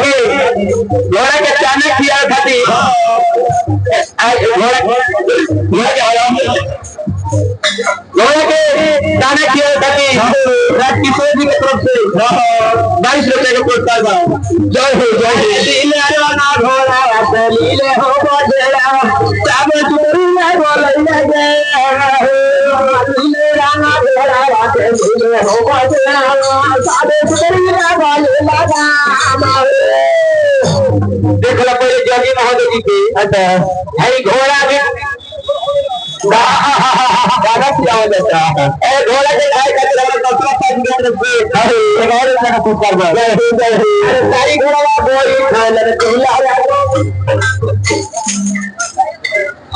घोड़ा के अचानक किया खाती घोड़ा के दाना किया खाती किशोर जी की तरफ से 22 रुपए का पुरस्कार था। जय हो जय हो घोड़ा लीले हो बजेला सब चुरिया बोलैया गे लीले राना घोड़ा लीले हो बजेला सब चुरिया बोलैया गा देखला पहले जगी महोदय जी के अच्छा है घोड़ा के गाना किया जाता है ए घोड़ा के गाय का तरफ दूसरा पांच तरफ से और का पुकार बा सारी घोड़ा बोली खालर तुला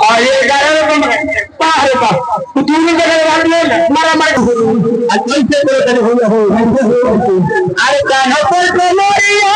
और ये गाना पार पा तूने जगह बात ले मारा मार अच्छा से बोल हो अरे कान्हा पर मोरिया